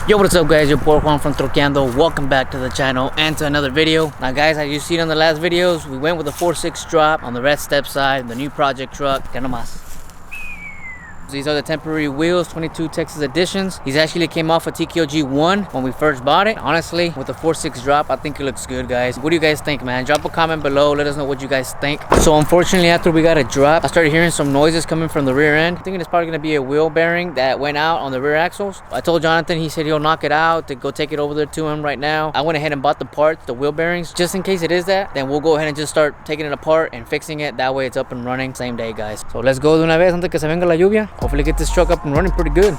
Yo, what's up guys, your boy Juan from Trokiando. Welcome back to the channel and to another video. Now guys, as you've seen on the last videos, we went with a 4.6 drop on the red Stepside, the new project truck. Ya nomás. These are the temporary wheels, 22 Texas editions. These actually came off a TKOG 1 when we first bought it. Honestly, with the 4.6 drop, I think it looks good, guys. What do you guys think, man? Drop a comment below. Let us know what you guys think. So unfortunately, after we got a drop, I started hearing some noises coming from the rear end. I'm thinking it's probably gonna be a wheel bearing that went out on the rear axles. I told Jonathan, he said he'll knock it out, to go take it over there to him right now. I went ahead and bought the parts, the wheel bearings, just in case it is that. Then we'll go ahead and just start taking it apart and fixing it. That way it's up and running same day, guys. So let's go de una vez antes que se venga la lluvia. Hopefully get this truck up and running pretty good.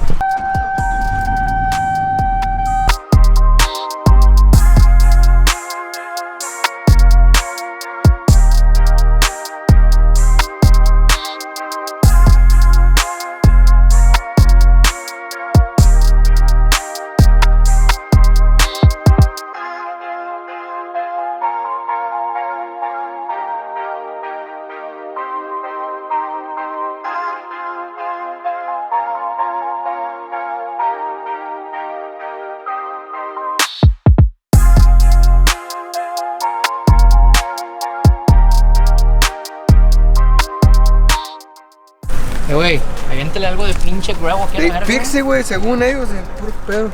Güey, aviéntale algo de pinche gravel aquí a la verga. Fixe, güey, según ellos, es puro pedo.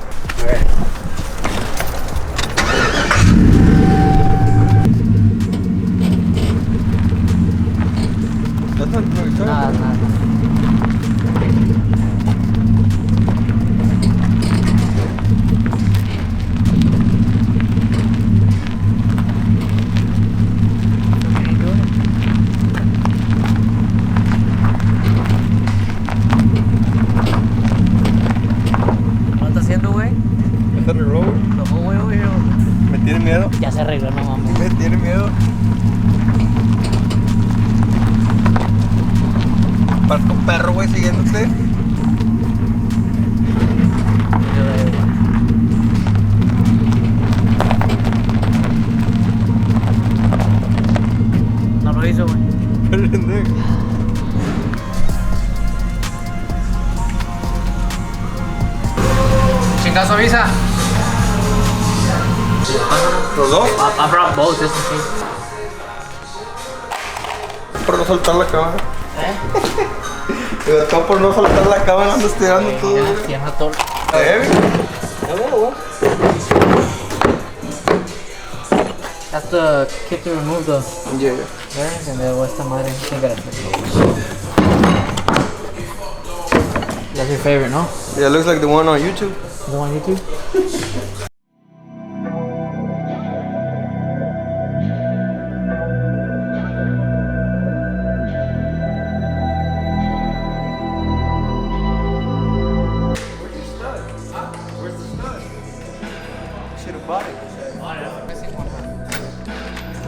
Nada, nada. Me tiene miedo. Ya se arregló, no mames. Me tiene miedo. Parco un perro, güey, siguiéndote. No lo hizo, güey. Chingazo avisa. ¿Los dos? I brought both just in case. Por no soltar la cámara. Digo, todo por no soltar la cámara, ando estirando todo. Ya no todo. That's the kit to remove the bearings, and then esta madre. That's your favorite, no? Yeah, it looks like the one on YouTube. The one on YouTube?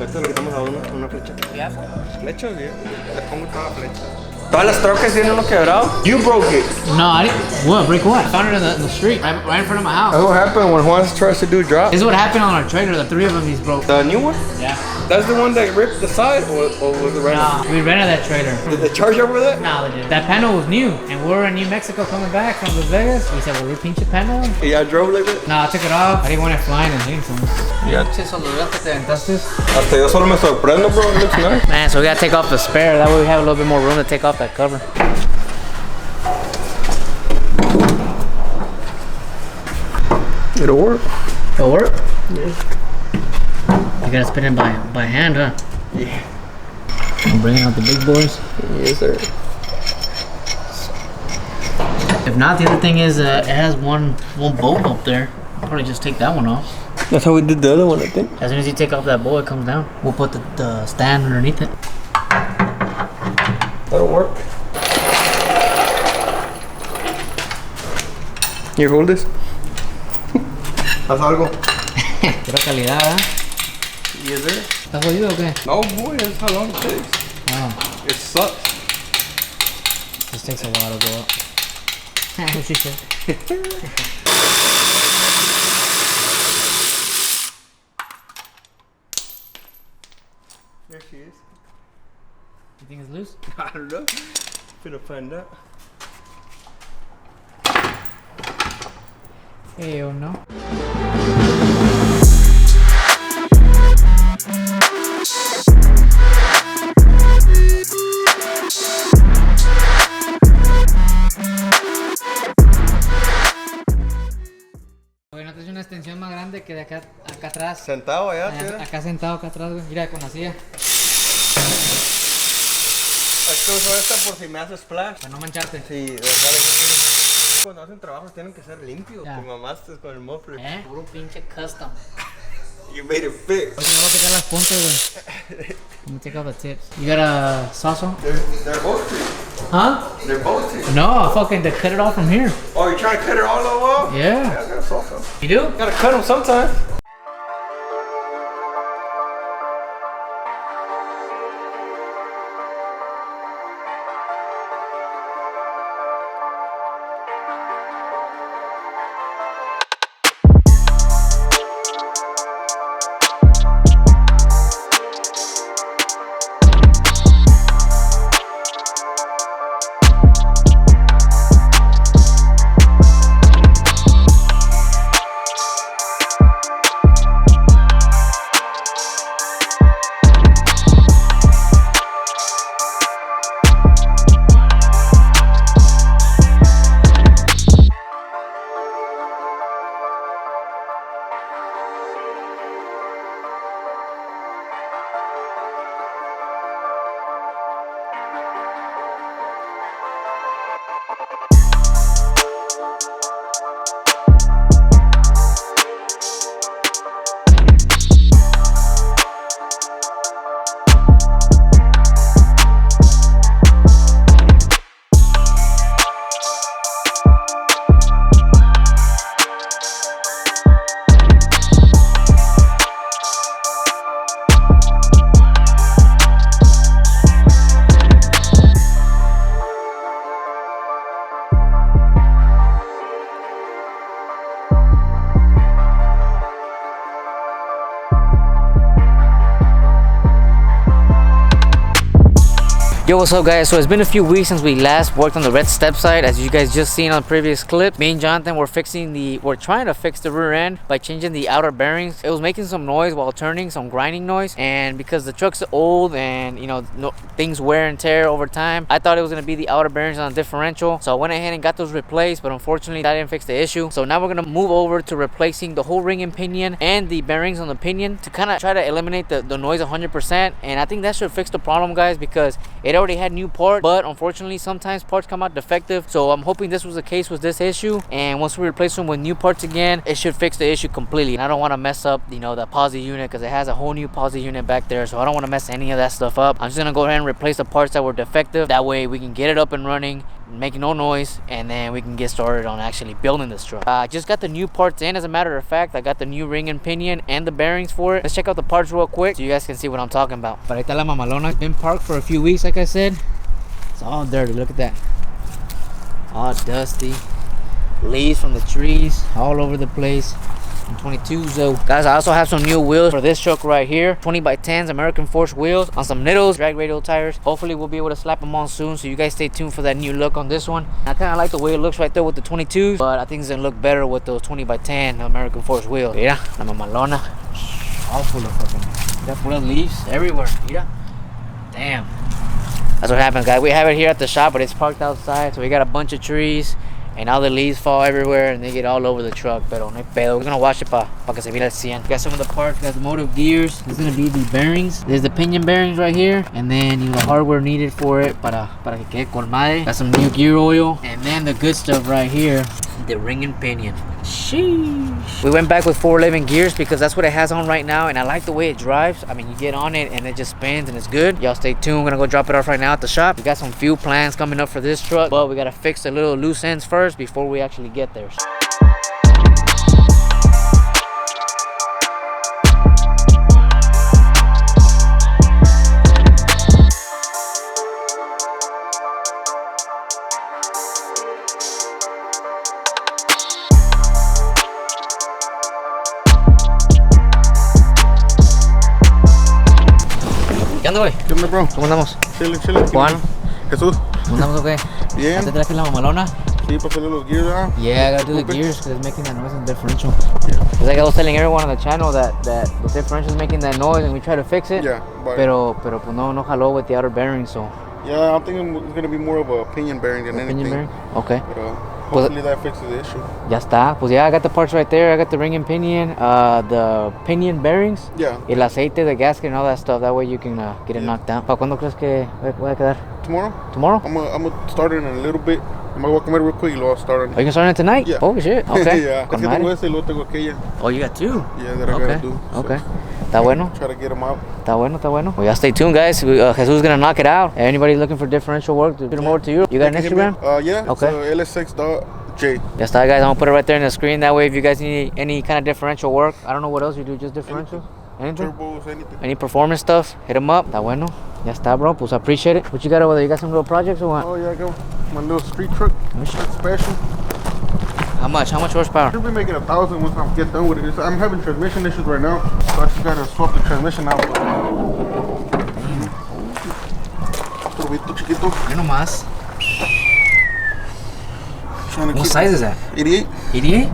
Ahorita le quitamos a una flecha. ¿Flecha? ¿Cómo está la flecha? Todas las trocas tienen uno quebrado. You broke it. No, I didn't. What? Break what? I found it in the street, right in front of my house. That's what happened when Juan tries to do drop. This is what happened on our trailer. The three of them, these broke. The new one? Yeah. That's the one that ripped the side, or was it right? Nah, we rented that trailer. Did they charge over that? No, they didn't. That panel was new, and we're in New Mexico coming back from Las Vegas. We said, well, we pinch a panel. Yeah, I drove like that. No, I took it off. I didn't want it flying and hitting someone. Yeah. Man, Hasta yo solo me sorprendo, bro. It looks nice. so we gotta take off the spare. That way we have a little bit more room to take off that cover. It'll work. It'll work? Yeah. You gotta spin it by hand, huh? Yeah. I'm bringing out the big boys. Yes, sir. If not, the other thing is it has one bolt up there. I'll probably just take that one off. That's how we did the other one, I think. As soon as you take off that bolt, it comes down. We'll put the stand underneath it. That'll work. Here, hold this. Haz algo. Quiero calidad, ¿eh? Yes, sir. ¿Estás jodido o qué? No, boy, that's how long it takes. Oh. It sucks. This takes a while to go up. She said. There she is. You think it's loose? I don't know. Finna find out. Hell no. Oye, ¿no te hace una extensión más grande que de acá atrás? Sentado allá, acá sentado acá atrás, güey. Mira, con la silla. Es que uso esta por si me hace splash. Para no mancharte. Sí, de verdad. Cuando hacen trabajos tienen que ser limpios. Ya. Tu mamaste con el muffler. Puro pinche custom. You made it fit. Oye, no voy a quitar las puntas, güey. Let me take off the tips. You got a saw? They're both cheap. Huh? They're both cheap. No, fucking they cut it off from here. Oh, you're trying to cut it all off? Yeah. I gotta saw some. You do? Gotta cut them sometimes. Yo, what's up guys? So it's been a few weeks since we last worked on the red Stepside. As you guys just seen on the previous clip, me and Jonathan we're trying to fix the rear end by changing the outer bearings. It was making some noise while turning, some grinding noise, and because the truck's old and you know things wear and tear over time, I thought it was going to be the outer bearings on the differential. So I went ahead and got those replaced, but unfortunately that didn't fix the issue. So now we're going to move over to replacing the whole ring and pinion and the bearings on the pinion to kind of try to eliminate the noise 100%. And I think that should fix the problem, guys, because it already had new parts, but unfortunately sometimes parts come out defective. So I'm hoping this was the case with this issue, and once we replace them with new parts again, it should fix the issue completely. And I don't want to mess up, you know, the posi unit, because it has a whole new posi unit back there, so I don't want to mess any of that stuff up. I'm just gonna go ahead and replace the parts that were defective. That way we can get it up and running, making no noise, and then we can get started on actually building this truck. I just got the new parts in. As a matter of fact, I got the new ring and pinion and the bearings for it. Let's check out the parts real quick so you guys can see what I'm talking about. But ahí está la mamalona. It's been parked for a few weeks, like I said. It's all dirty. Look at that. All dusty. Leaves from the trees all over the place. 22s though. Guys, I also have some new wheels for this truck right here. 20x10s American Force wheels on some Nittos drag radial tires. Hopefully we'll be able to slap them on soon, so you guys stay tuned for that new look on this one. I kind of like the way it looks right there with the 22s, but I think it's gonna look better with those 20x10 American Force wheels. Mira, la mamalona. All full of fucking, got full of leaves everywhere. Mira. Damn. That's what happens, guys. We have it here at the shop, but it's parked outside, so we got a bunch of trees and all the leaves fall everywhere and they get all over the truck. Pero no hay pedo. We're gonna wash it pa que se mire al 100. Got some of the parts. Got the motive gears. This is gonna be the bearings. There's the pinion bearings right here, and then you know the hardware needed for it para que quede con madre. Got some new gear oil, and then the good stuff right here, the ring and pinion. Sheesh. We went back with 411 gears because that's what it has on right now, and I like the way it drives. I mean, you get on it and it just spins and it's good. Y'all stay tuned. We're gonna go drop it off right now at the shop. We got some fuel plans coming up for this truck, but we gotta fix the little loose ends first before we actually get there. ¿Qué onda, güey? ¿Qué onda, bro? ¿Cómo andamos? Chile. Juan. Jesús. ¿Cómo andamos, güey? Bien. ¿Ya te traje la mamalona? Sí, para hacerle los gears, ¿ah? Yeah, I gotta do the Okay. gears because it's making that noise in the differential. It's like I was telling everyone on the channel that the differential is making that noise and we try to fix it. Yeah, but Pero pues no jaló with the outer bearing, so. yeah, I'm thinking it's gonna be more of a pinion bearing than Pinion anything. bearing? Okay. But hopefully that fixes the issue. Ya está. Pues yeah, I got the parts right there. I got the ring and pinion, the pinion bearings, Yeah. el aceite, the gasket, and all that stuff. That way you can get it knocked out. ¿Para cuándo crees que voy a quedar? Tomorrow? Tomorrow? I'm gonna start it in a little bit. I'm gonna comer real quick y luego I'll start Are you gonna start it tonight? Yeah. Oh shit. Okay. Yeah. Con Es que madre. tengo ese y luego tengo aquella. Oh, you got two? Yeah, that I Okay. gotta do. So Okay. Está bueno. try to get them out. Está bueno, está bueno. Well, yeah, stay tuned, guys. Jesus is gonna knock it out. Anybody looking for differential work, shoot them over to you. You got an Instagram? Yeah. Okay. It's LS6.J. Ya está, guys. I'm gonna put it right there in the screen. That way, if you guys need any kind of differential work, I don't know what else you do, just differentials? Anything? Turbos, anything. Any performance stuff, hit them up. Está bueno. Ya está, bro. Pues I appreciate it. What you got over there? You got some little projects or what? Oh yeah, I got my little street truck. Special. How much? How much horsepower? Should be making 1,000 once I get done with it. I'm having transmission issues right now, so I just gotta swap the transmission out. Turbito chiquito. Yo nomás. Trying to What keep size is that? 88. 88?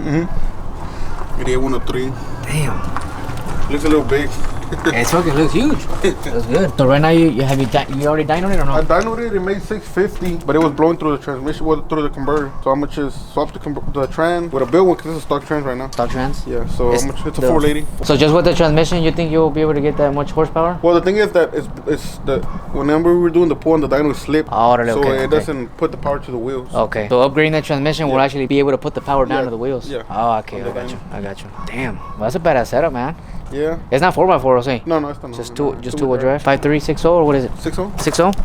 88 103. Damn. Looks a little big. It looks huge. That's good. So right now you already dynoed it or I no? dynoed it. It made 650, but it was blowing through the transmission, well, through the converter. So I'm gonna just swap the trans with a built one because it's a stock trans right now. Stock trans? Yeah. So It's it's a the- 480. So just with the transmission, you think you'll be able to get that much horsepower? Well, the thing is that it's the whenever we were doing the pull on the dyno slipped, Oh, órale, so okay, it okay. doesn't put the power to the wheels. Okay. So upgrading the transmission will actually be able to put the power down Yeah, to the wheels. yeah. Oh, okay. On I the got you. dyno. I got you. Damn. Well, that's a badass setup, man. Yeah. It's not 4x4, say. No, it's not. Just two-wheel drive. 5.3, 6.0, or what is it? 6.0. 6.0?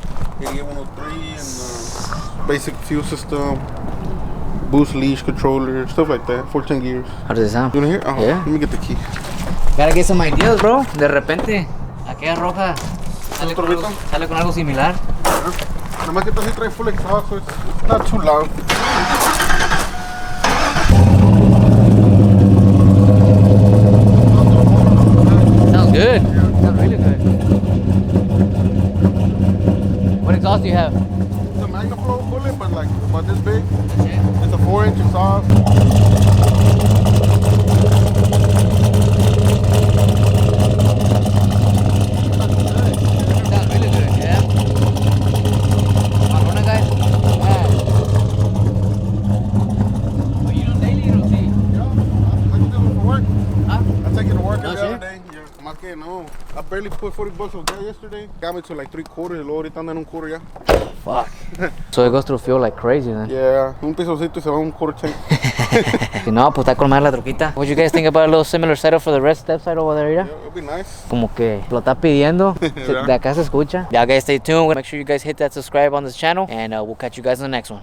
88 103 and basic fuel system, boost leash controller, stuff like that. 14 gears. How does it sound? You wanna hear? Yeah. Let me get the key. Gotta get some ideas, bro. De repente, aquella roja sale con algo similar. Nada más que esta sí trae full exhaust, so it's not too loud. Sounds good. Sounds really good. What exhaust do you have? It's a Magnaflow bullet, but like about this big. That's it. It's a 4-inch exhaust. Sounds really good, yeah. Marrona, guys. Yeah. But you don't daily, you don't see. Yeah, I can do it for work. Huh? I take it to work every shit. other day. Yeah, más que no. I barely put 40 bucks on gas yesterday. Got me to like 3/4. Y luego ahorita andan un quarter ya. Fuck. So it goes through fuel like crazy then. Yeah, un pesocito y se va un quarter tank. Si no, pues está con madre la troquita. What you guys think about a little similar setup for the red Stepside over there, Yeah, mira? it'll be nice. Como que lo está pidiendo. Yeah. De acá se escucha. Yeah, guys, stay tuned. Make sure you guys hit that subscribe on this channel. And we'll catch you guys in the next one.